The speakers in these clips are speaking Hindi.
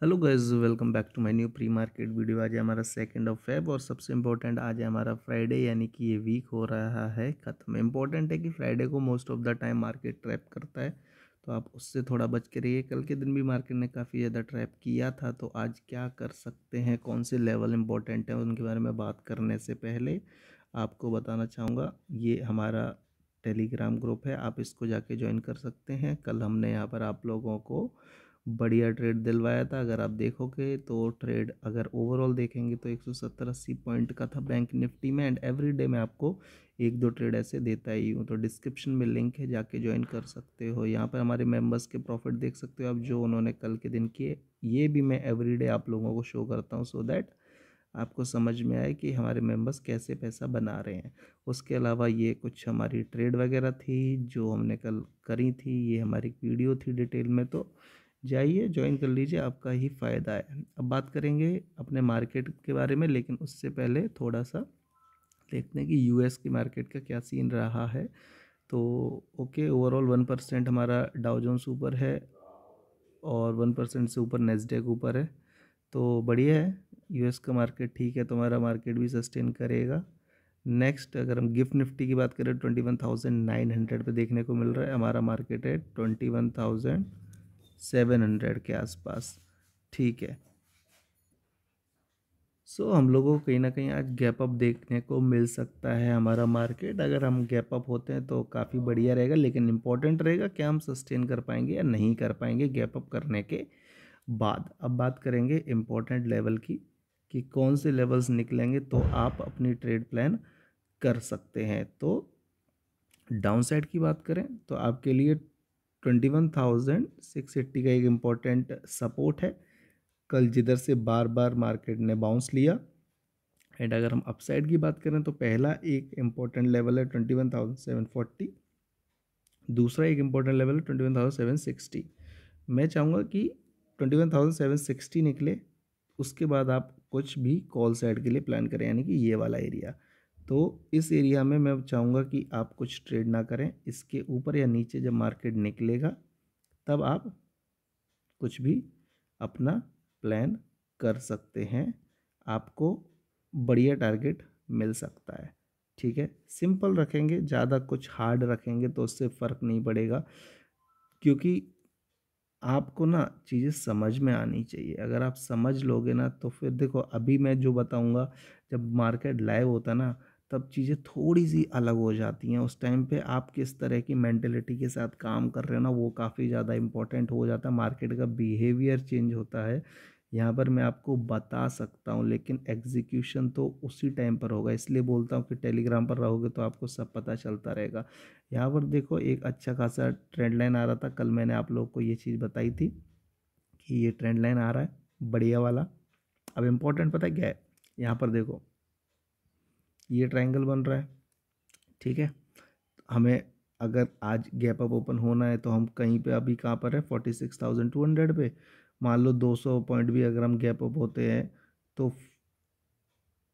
Hello guys, welcome back to my new pre market video. आज है हमारा 2 और सबसे इम्पोर्टेंट आज है हमारा फ्राइडे, यानी कि ये वीक हो रहा है ख़त्म। इम्पोर्टेंट है कि फ्राइडे को most of the time market trap करता है, तो आप उससे थोड़ा बच के रहिए। कल के दिन भी मार्केट ने काफ़ी ज़्यादा ट्रैप किया था, तो आज क्या कर सकते हैं, कौन से लेवल इंपॉर्टेंट हैं, उनके बारे में बात करने से पहले आपको बताना चाहूँगा ये हमारा टेलीग्राम ग्रुप है, आप इसको जाके ज्वाइन कर सकते हैं। कल हमने यहाँ पर आप लोगों को बढ़िया ट्रेड दिलवाया था। अगर आप देखोगे तो ट्रेड अगर ओवरऑल देखेंगे तो 170-80 पॉइंट का था बैंक निफ्टी में, एंड एवरी डे मैं आपको एक दो ट्रेड ऐसे देता ही हूँ। तो डिस्क्रिप्शन में लिंक है, जाके ज्वाइन कर सकते हो। यहाँ पर हमारे मेंबर्स के प्रॉफिट देख सकते हो आप, जो उन्होंने कल के दिन किए। ये भी मैं एवरी डे आप लोगों को शो करता हूँ, सो दैट आपको समझ में आए कि हमारे मेंबर्स कैसे पैसा बना रहे हैं। उसके अलावा ये कुछ हमारी ट्रेड वगैरह थी जो हमने कल करी थी, ये हमारी वीडियो थी डिटेल में, तो जाइए ज्वाइन कर लीजिए, आपका ही फ़ायदा है। अब बात करेंगे अपने मार्केट के बारे में, लेकिन उससे पहले थोड़ा सा देखते हैं कि यूएस की मार्केट का क्या सीन रहा है। तो ओके, ओवरऑल 1% हमारा डाउ जोन्स ऊपर है और 1% से ऊपर नेस्डेक ऊपर है, तो बढ़िया है। यूएस का मार्केट ठीक है, तुम्हारा मार्केट भी सस्टेन करेगा। नेक्स्ट अगर हम गिफ्ट निफ्टी की बात करें, 21,900 पे देखने को मिल रहा है। हमारा मार्केट है 21,700 के आसपास, ठीक है। सो हम लोगों को कहीं ना कहीं आज गैप अप देखने को मिल सकता है हमारा मार्केट। अगर हम गैप अप होते हैं तो काफ़ी बढ़िया रहेगा, लेकिन इम्पॉर्टेंट रहेगा क्या हम सस्टेन कर पाएंगे या नहीं कर पाएंगे गैप अप करने के बाद। अब बात करेंगे इम्पोर्टेंट लेवल की, कि कौन से लेवल्स निकलेंगे तो आप अपनी ट्रेड प्लान कर सकते हैं। तो डाउन साइड की बात करें तो आपके लिए 21,680 का एक इम्पोर्टेंट सपोर्ट है, कल जिधर से बार बार मार्केट ने बाउंस लिया। एंड अगर हम अपसाइड की बात करें तो पहला एक इम्पोर्टेंट लेवल है 21,740, दूसरा एक इम्पोर्टेंट लेवल है 21,760। मैं चाहूँगा कि 21,760 निकले, उसके बाद आप कुछ भी कॉल साइड के लिए प्लान करें, यानी कि ये वाला एरिया। तो इस एरिया में मैं चाहूँगा कि आप कुछ ट्रेड ना करें। इसके ऊपर या नीचे जब मार्केट निकलेगा तब आप कुछ भी अपना प्लान कर सकते हैं, आपको बढ़िया टारगेट मिल सकता है। ठीक है, सिंपल रखेंगे, ज़्यादा कुछ हार्ड रखेंगे तो उससे फ़र्क नहीं पड़ेगा, क्योंकि आपको ना चीज़ें समझ में आनी चाहिए। अगर आप समझ लोगे ना तो फिर देखो, अभी मैं जो बताऊंगा, जब मार्केट लाइव होता ना तब चीज़ें थोड़ी सी अलग हो जाती हैं। उस टाइम पे आप किस तरह की मेंटेलिटी के साथ काम कर रहे हो ना, वो काफ़ी ज़्यादा इंपॉर्टेंट हो जाता है। मार्केट का बिहेवियर चेंज होता है, यहाँ पर मैं आपको बता सकता हूँ, लेकिन एग्जीक्यूशन तो उसी टाइम पर होगा। इसलिए बोलता हूँ कि टेलीग्राम पर रहोगे तो आपको सब पता चलता रहेगा। यहाँ पर देखो एक अच्छा खासा ट्रेंड लाइन आ रहा था, कल मैंने आप लोग को ये चीज़ बताई थी कि ये ट्रेंड लाइन आ रहा है बढ़िया वाला। अब इम्पोर्टेंट पता है क्या है, यहाँ पर देखो ये ट्रायंगल बन रहा है, ठीक है। हमें अगर आज गैप अप ओपन होना है तो हम कहीं पे अभी कहाँ पर है 46,200 पे। मान लो 200 पॉइंट भी अगर हम गैप अप होते हैं तो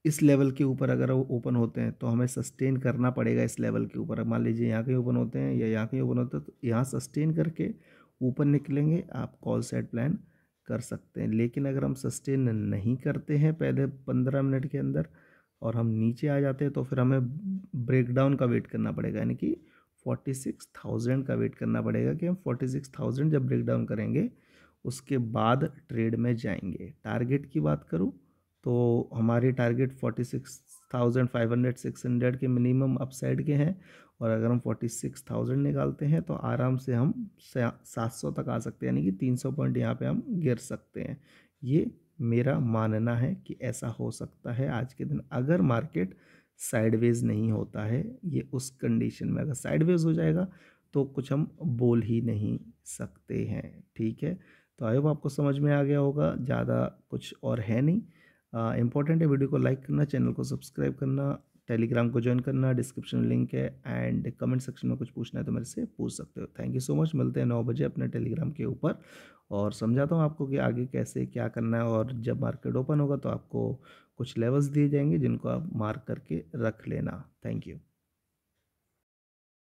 इस लेवल के ऊपर अगर वो ओपन होते हैं तो हमें सस्टेन करना पड़ेगा इस लेवल के ऊपर। मान लीजिए यहाँ कहीं ओपन होते हैं या यहाँ कहीं ओपन होते हैं, तो यहाँ सस्टेन करके ऊपर निकलेंगे, आप कॉल सेट प्लान कर सकते हैं। लेकिन अगर हम सस्टेन नहीं करते हैं पहले 15 मिनट के अंदर और हम नीचे आ जाते हैं तो फिर हमें ब्रेकडाउन का वेट करना पड़ेगा, यानी कि 46,000 का वेट करना पड़ेगा कि हम 46,000 जब ब्रेकडाउन करेंगे उसके बाद ट्रेड में जाएंगे। टारगेट की बात करूँ तो हमारे टारगेट 46,500 600 के मिनिमम अपसाइड के हैं, और अगर हम 46,000 निकालते हैं तो आराम से हम 700 तक आ सकते हैं, यानी कि 300 पॉइंट यहाँ पे हम गिर सकते हैं। ये मेरा मानना है कि ऐसा हो सकता है आज के दिन, अगर मार्केट साइडवेज नहीं होता है। ये उस कंडीशन में अगर साइडवेज हो जाएगा तो कुछ हम बोल ही नहीं सकते हैं, ठीक है। तो आई होप आपको समझ में आ गया होगा, ज़्यादा कुछ और है नहीं। इंपॉर्टेंट है वीडियो को लाइक करना, चैनल को सब्सक्राइब करना, टेलीग्राम को ज्वाइन करना, डिस्क्रिप्शन में लिंक है, एंड कमेंट सेक्शन में कुछ पूछना है तो मेरे से पूछ सकते हो। थैंक यू सो मच, मिलते हैं 9 बजे अपने टेलीग्राम के ऊपर, और समझाता हूँ आपको कि आगे कैसे क्या करना है। और जब मार्केट ओपन होगा तो आपको कुछ लेवल्स दिए जाएंगे जिनको आप मार्क करके रख लेना। Thank you.